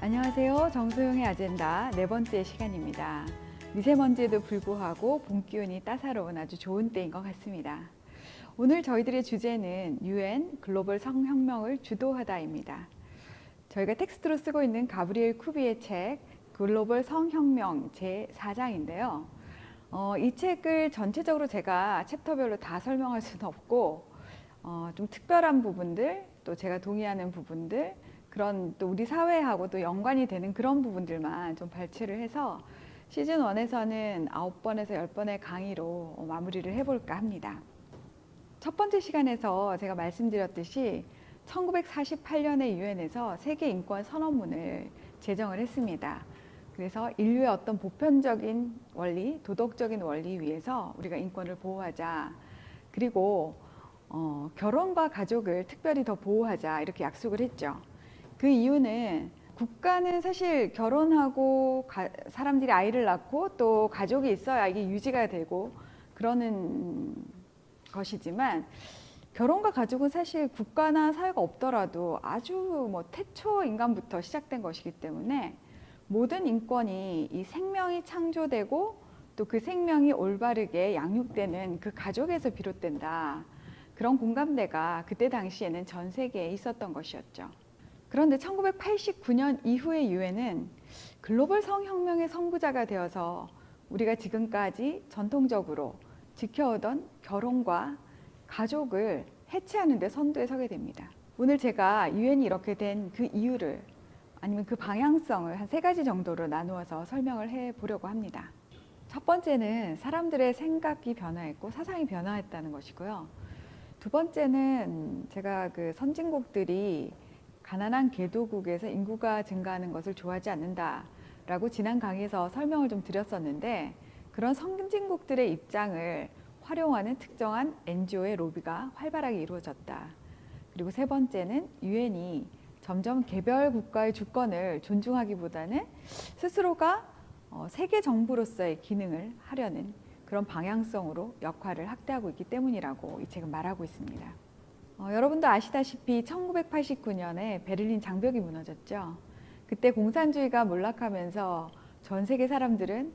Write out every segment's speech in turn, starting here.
안녕하세요. 정소영의 아젠다 네 번째 시간입니다. 미세먼지에도 불구하고 봄 기운이 따사로운 아주 좋은 때인 것 같습니다. 오늘 저희들의 주제는 UN 글로벌 성혁명을 주도하다입니다. 저희가 텍스트로 쓰고 있는 가브리엘 쿠비의 책 글로벌 성혁명 제4장인데요. 이 책을 전체적으로 제가 챕터별로 다 설명할 수는 없고 좀 특별한 부분들, 또 제가 동의하는 부분들, 그런 또 우리 사회하고 또 연관이 되는 그런 부분들만 좀 발췌를 해서 시즌 1에서는 9번에서 10번의 강의로 마무리를 해볼까 합니다. 첫 번째 시간에서 제가 말씀드렸듯이 1948년에 유엔에서 세계인권선언문을 제정을 했습니다. 그래서 인류의 어떤 보편적인 원리, 도덕적인 원리 위에서 우리가 인권을 보호하자. 그리고 결혼과 가족을 특별히 더 보호하자 이렇게 약속을 했죠. 그 이유는 국가는 사실 결혼하고 사람들이 아이를 낳고 또 가족이 있어야 이게 유지가 되고 그러는 것이지만 결혼과 가족은 사실 국가나 사회가 없더라도 아주 태초 인간부터 시작된 것이기 때문에 모든 인권이 이 생명이 창조되고 또 그 생명이 올바르게 양육되는 그 가족에서 비롯된다. 그런 공감대가 그때 당시에는 전 세계에 있었던 것이었죠. 그런데 1989년 이후의 유엔은 글로벌 성혁명의 선구자가 되어서 우리가 지금까지 전통적으로 지켜오던 결혼과 가족을 해체하는 데 선두에 서게 됩니다. 오늘 제가 유엔이 이렇게 된 그 이유를 아니면 그 방향성을 한 3가지 정도로 나누어서 설명을 해보려고 합니다. 첫 번째는 사람들의 생각이 변화했고 사상이 변화했다는 것이고요. 두 번째는 제가 그 선진국들이 가난한 개도국에서 인구가 증가하는 것을 좋아하지 않는다라고 지난 강의에서 설명을 좀 드렸었는데 그런 선진국들의 입장을 활용하는 특정한 NGO의 로비가 활발하게 이루어졌다. 그리고 세 번째는 유엔이 점점 개별 국가의 주권을 존중하기보다는 스스로가 세계 정부로서의 기능을 하려는 그런 방향성으로 역할을 확대하고 있기 때문이라고 이 책은 말하고 있습니다. 여러분도 아시다시피 1989년에 베를린 장벽이 무너졌죠. 그때 공산주의가 몰락하면서 전 세계 사람들은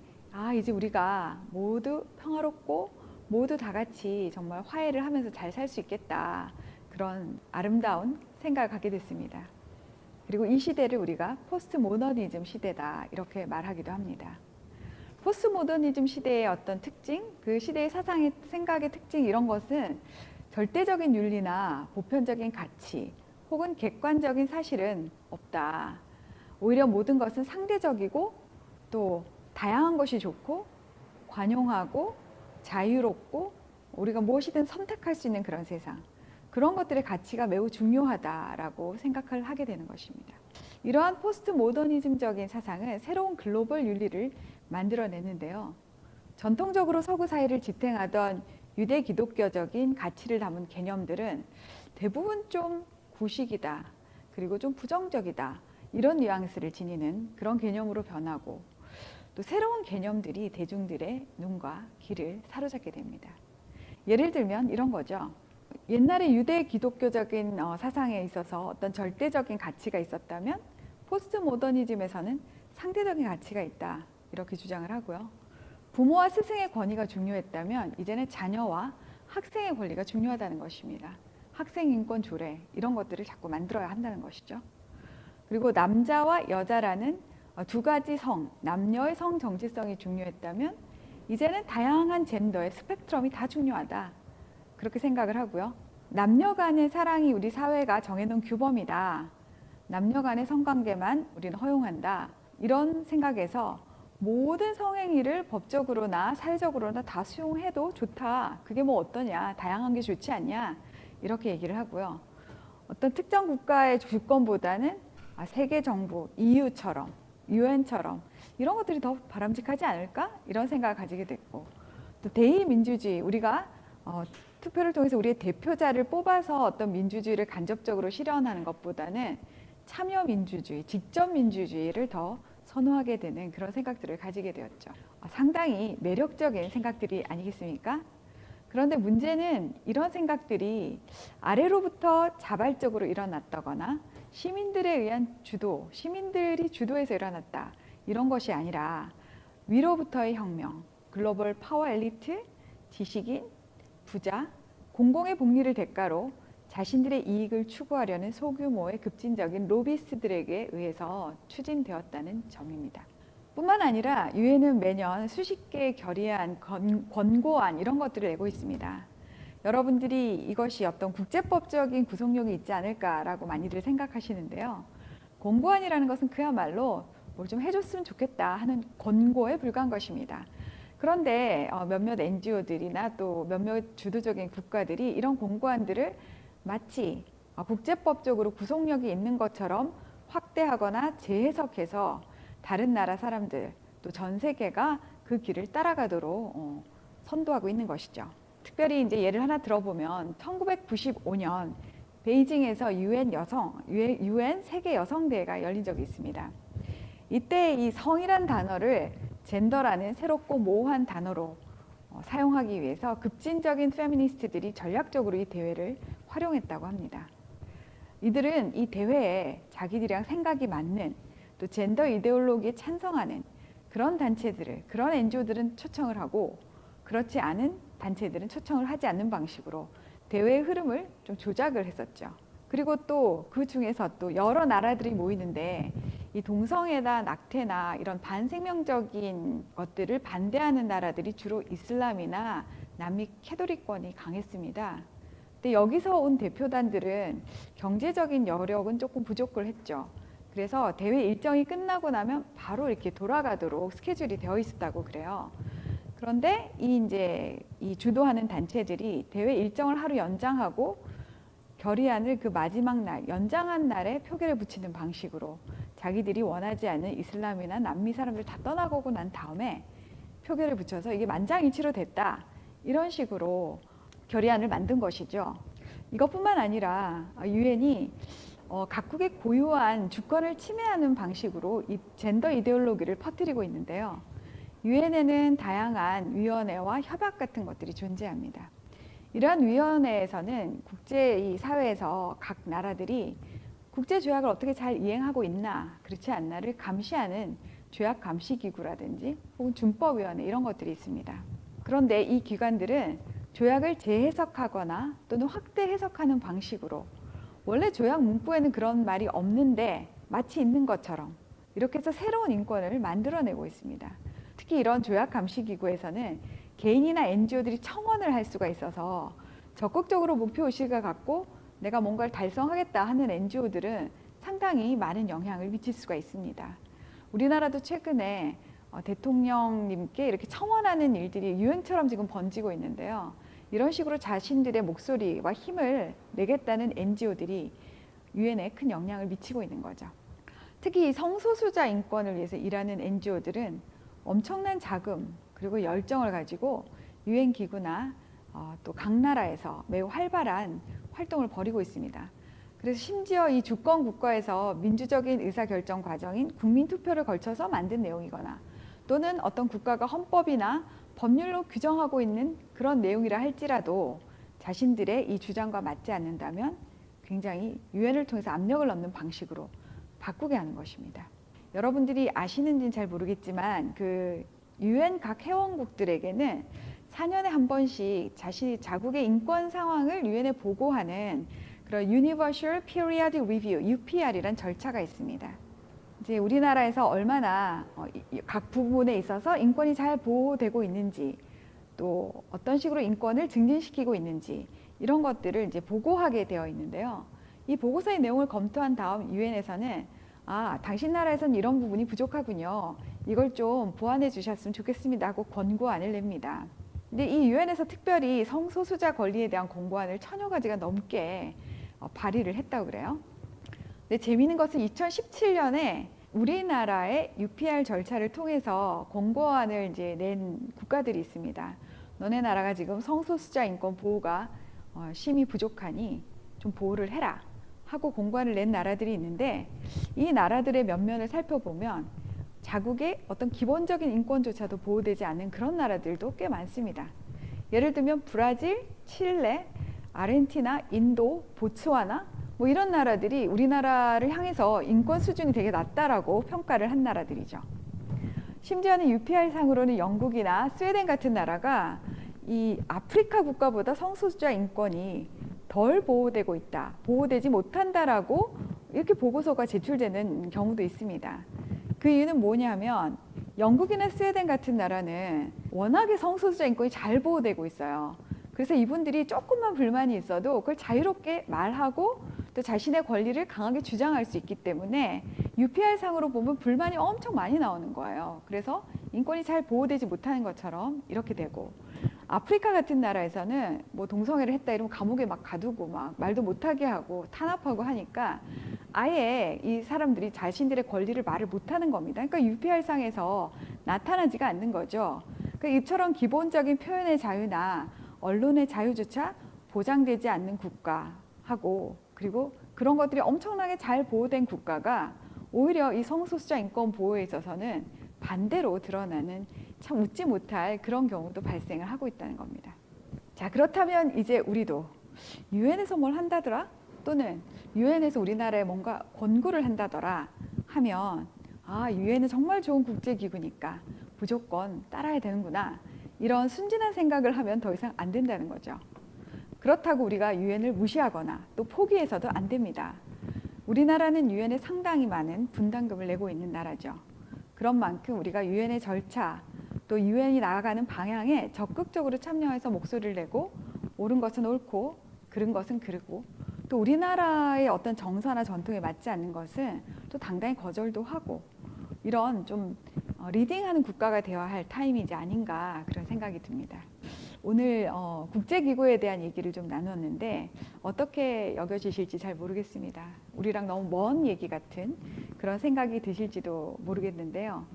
이제 우리가 모두 평화롭고 모두 다 같이 정말 화해를 하면서 잘 살 수 있겠다. 그런 아름다운 생각을 갖게 됐습니다. 그리고 이 시대를 우리가 포스트 모더니즘 시대다 이렇게 말하기도 합니다. 포스트 모더니즘 시대의 어떤 특징, 그 시대의 사상의 생각의 특징 이런 것은 절대적인 윤리나 보편적인 가치 혹은 객관적인 사실은 없다. 오히려 모든 것은 상대적이고 또 다양한 것이 좋고 관용하고 자유롭고 우리가 무엇이든 선택할 수 있는 그런 세상. 그런 것들의 가치가 매우 중요하다라고 생각을 하게 되는 것입니다. 이러한 포스트 모더니즘적인 사상은 새로운 글로벌 윤리를 만들어내는데요. 전통적으로 서구 사회를 지탱하던 유대 기독교적인 가치를 담은 개념들은 대부분 좀 구식이다. 그리고 좀 부정적이다. 이런 뉘앙스를 지니는 그런 개념으로 변하고 또 새로운 개념들이 대중들의 눈과 귀를 사로잡게 됩니다. 예를 들면 이런 거죠. 옛날에 유대 기독교적인 사상에 있어서 어떤 절대적인 가치가 있었다면 포스트 모더니즘에서는 상대적인 가치가 있다. 이렇게 주장을 하고요. 부모와 스승의 권위가 중요했다면 이제는 자녀와 학생의 권리가 중요하다는 것입니다. 학생인권 조례 이런 것들을 자꾸 만들어야 한다는 것이죠. 그리고 남자와 여자라는 두 가지 남녀의 성 정체성이 중요했다면 이제는 다양한 젠더의 스펙트럼이 다 중요하다. 그렇게 생각을 하고요. 남녀 간의 사랑이 우리 사회가 정해놓은 규범이다. 남녀 간의 성관계만 우리는 허용한다. 이런 생각에서 모든 성행위를 법적으로나 사회적으로나 다 수용해도 좋다. 그게 뭐 어떠냐. 다양한 게 좋지 않냐. 이렇게 얘기를 하고요. 어떤 특정 국가의 주권보다는 세계 정부, EU처럼, UN처럼 이런 것들이 더 바람직하지 않을까? 이런 생각을 가지게 됐고 또 대의민주주의, 우리가 투표를 통해서 우리의 대표자를 뽑아서 어떤 민주주의를 간접적으로 실현하는 것보다는 참여민주주의, 직접민주주의를 더 선호하게 되는 그런 생각들을 가지게 되었죠. 상당히 매력적인 생각들이 아니겠습니까? 그런데 문제는 이런 생각들이 아래로부터 자발적으로 일어났다거나 시민들에 의한 주도, 시민들이 주도해서 일어났다. 이런 것이 아니라 위로부터의 혁명, 글로벌 파워 엘리트, 지식인, 부자, 공공의 복리를 대가로 자신들의 이익을 추구하려는 소규모의 급진적인 로비스트들에게 의해서 추진되었다는 점입니다. 뿐만 아니라 유엔은 매년 수십 개의 결의안, 권고안 이런 것들을 내고 있습니다. 여러분들이 이것이 어떤 국제법적인 구속력이 있지 않을까라고 많이들 생각하시는데요. 권고안이라는 것은 그야말로 뭘 좀 해줬으면 좋겠다 하는 권고에 불과한 것입니다. 그런데 몇몇 NGO들이나 또 몇몇 주도적인 국가들이 이런 권고안들을 마치 국제법적으로 구속력이 있는 것처럼 확대하거나 재해석해서 다른 나라 사람들 또 전 세계가 그 길을 따라가도록 선도하고 있는 것이죠. 특별히 이제 예를 하나 들어보면 1995년 베이징에서 유엔 세계 여성대회가 열린 적이 있습니다. 이때 이 성이란 단어를 젠더라는 새롭고 모호한 단어로 사용하기 위해서 급진적인 페미니스트들이 전략적으로 이 대회를 활용했다고 합니다. 이들은 이 대회에 자기들이랑 생각이 맞는 또 젠더 이데올로기에 찬성하는 그런 단체들을, 그런 NGO들은 초청을 하고 그렇지 않은 단체들은 초청을 하지 않는 방식으로 대회의 흐름을 좀 조작을 했었죠. 그리고 또 그 중에서 또 여러 나라들이 모이는데 이 동성애나 낙태나 이런 반생명적인 것들을 반대하는 나라들이 주로 이슬람이나 남미 캐토릭권이 강했습니다. 근데 여기서 온 대표단들은 경제적인 여력은 조금 부족을 했죠. 그래서 대회 일정이 끝나고 나면 바로 이렇게 돌아가도록 스케줄이 되어 있었다고 그래요. 그런데 이 주도하는 단체들이 대회 일정을 하루 연장하고 결의안을 그 마지막 날, 연장한 날에 표결에 붙이는 방식으로 자기들이 원하지 않는 이슬람이나 남미 사람들 다 떠나가고 난 다음에 표결을 붙여서 이게 만장일치로 됐다. 이런 식으로 결의안을 만든 것이죠. 이것뿐만 아니라 유엔이 각국의 고유한 주권을 침해하는 방식으로 이 젠더 이데올로기를 퍼뜨리고 있는데요. 유엔에는 다양한 위원회와 협약 같은 것들이 존재합니다. 이러한 위원회에서는 국제 사회에서 각 나라들이 국제 조약을 어떻게 잘 이행하고 있나 그렇지 않나를 감시하는 조약 감시 기구라든지 혹은 준법위원회 이런 것들이 있습니다. 그런데 이 기관들은 조약을 재해석하거나 또는 확대 해석하는 방식으로 원래 조약 문구에는 그런 말이 없는데 마치 있는 것처럼 이렇게 해서 새로운 인권을 만들어내고 있습니다. 특히 이런 조약 감시 기구에서는 개인이나 NGO들이 청원을 할 수가 있어서 적극적으로 목표의식을 갖고 내가 뭔가를 달성하겠다 하는 NGO들은 상당히 많은 영향을 미칠 수가 있습니다. 우리나라도 최근에 대통령님께 이렇게 청원하는 일들이 유행처럼 지금 번지고 있는데요. 이런 식으로 자신들의 목소리와 힘을 내겠다는 NGO들이 유엔에 큰 영향을 미치고 있는 거죠. 특히 성소수자 인권을 위해서 일하는 NGO들은 엄청난 자금 그리고 열정을 가지고 유엔 기구나 또 각 나라에서 매우 활발한 활동을 벌이고 있습니다. 그래서 심지어 이 주권 국가에서 민주적인 의사결정 과정인 국민투표를 걸쳐서 만든 내용이거나 또는 어떤 국가가 헌법이나 법률로 규정하고 있는 그런 내용이라 할지라도 자신들의 이 주장과 맞지 않는다면 굉장히 유엔을 통해서 압력을 넣는 방식으로 바꾸게 하는 것입니다. 여러분들이 아시는지는 잘 모르겠지만 그 유엔 각 회원국들에게는 4년에 한 번씩 자국의 인권 상황을 유엔에 보고하는 그런 Universal Periodic Review (UPR이란) 절차가 있습니다. 이제 우리나라에서 얼마나 각 부분에 있어서 인권이 잘 보호되고 있는지, 또 어떤 식으로 인권을 증진시키고 있는지 이런 것들을 이제 보고하게 되어 있는데요. 이 보고서의 내용을 검토한 다음 유엔에서는 당신 나라에서는 이런 부분이 부족하군요. 이걸 좀 보완해 주셨으면 좋겠습니다 하고 권고안을 냅니다. 근데 이 유엔에서 특별히 성소수자 권리에 대한 권고안을 1000여 가지가 넘게 발의를 했다고 그래요. 근데 재미있는 것은 2017년에 우리나라의 UPR 절차를 통해서 권고안을 이제 낸 국가들이 있습니다. 너네 나라가 지금 성소수자 인권 보호가 심히 부족하니 좀 보호를 해라 하고 권고안을 낸 나라들이 있는데 이 나라들의 면면을 살펴보면 자국의 어떤 기본적인 인권조차도 보호되지 않는 그런 나라들도 꽤 많습니다. 예를 들면 브라질, 칠레, 아르헨티나, 인도, 보츠와나 뭐 이런 나라들이 우리나라를 향해서 인권 수준이 되게 낮다라고 평가를 한 나라들이죠. 심지어는 UPR 상으로는 영국이나 스웨덴 같은 나라가 이 아프리카 국가보다 성소수자 인권이 덜 보호되고 있다, 보호되지 못한다라고 이렇게 보고서가 제출되는 경우도 있습니다. 그 이유는 뭐냐면 영국이나 스웨덴 같은 나라는 워낙에 성소수자 인권이 잘 보호되고 있어요. 그래서 이분들이 조금만 불만이 있어도 그걸 자유롭게 말하고 또 자신의 권리를 강하게 주장할 수 있기 때문에 UPR 상으로 보면 불만이 엄청 많이 나오는 거예요. 그래서 인권이 잘 보호되지 못하는 것처럼 이렇게 되고, 아프리카 같은 나라에서는 뭐 동성애를 했다 이러면 감옥에 막 가두고 막 말도 못하게 하고 탄압하고 하니까 아예 이 사람들이 자신들의 권리를 말을 못하는 겁니다. 그러니까 UPR 상에서 나타나지가 않는 거죠. 그러니까 이처럼 기본적인 표현의 자유나 언론의 자유조차 보장되지 않는 국가하고, 그리고 그런 것들이 엄청나게 잘 보호된 국가가 오히려 이 성소수자 인권 보호에 있어서는 반대로 드러나는 참 웃지 못할 그런 경우도 발생을 하고 있다는 겁니다. 자, 그렇다면 이제 우리도 유엔에서 뭘 한다더라, 또는 유엔에서 우리나라에 뭔가 권고를 한다더라 하면, 아, 유엔은 정말 좋은 국제기구니까 무조건 따라야 되는구나, 이런 순진한 생각을 하면 더 이상 안 된다는 거죠. 그렇다고 우리가 유엔을 무시하거나 또 포기해서도 안 됩니다. 우리나라는 유엔에 상당히 많은 분담금을 내고 있는 나라죠. 그런 만큼 우리가 유엔의 절차, 또 유엔이 나아가는 방향에 적극적으로 참여해서 목소리를 내고, 옳은 것은 옳고 그른 것은 그르고, 또 우리나라의 어떤 정서나 전통에 맞지 않는 것은 또 당당히 거절도 하고, 이런 좀 리딩하는 국가가 되어야 할 타임이 이제 아닌가, 그런 생각이 듭니다. 오늘 국제기구에 대한 얘기를 좀 나눴는데 어떻게 여겨지실지 잘 모르겠습니다. 우리랑 너무 먼 얘기 같은 그런 생각이 드실지도 모르겠는데요.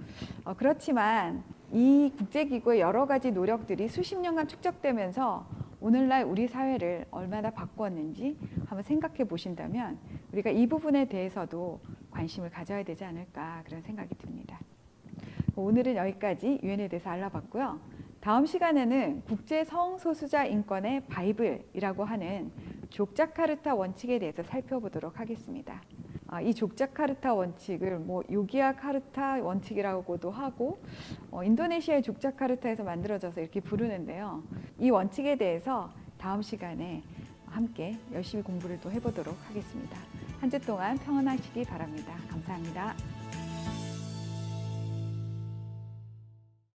그렇지만 이 국제기구의 여러 가지 노력들이 수십 년간 축적되면서 오늘날 우리 사회를 얼마나 바꾸었는지 한번 생각해 보신다면 우리가 이 부분에 대해서도 관심을 가져야 되지 않을까, 그런 생각이 듭니다. 오늘은 여기까지 유엔에 대해서 알아봤고요. 다음 시간에는 국제 성소수자 인권의 바이블이라고 하는 족자카르타 원칙에 대해서 살펴보도록 하겠습니다. 이 족자카르타 원칙을 뭐 요기야 카르타 원칙이라고도 하고 인도네시아의 족자카르타에서 만들어져서 이렇게 부르는데요. 이 원칙에 대해서 다음 시간에 함께 열심히 공부를 또 해보도록 하겠습니다. 한 주 동안 평안하시기 바랍니다. 감사합니다.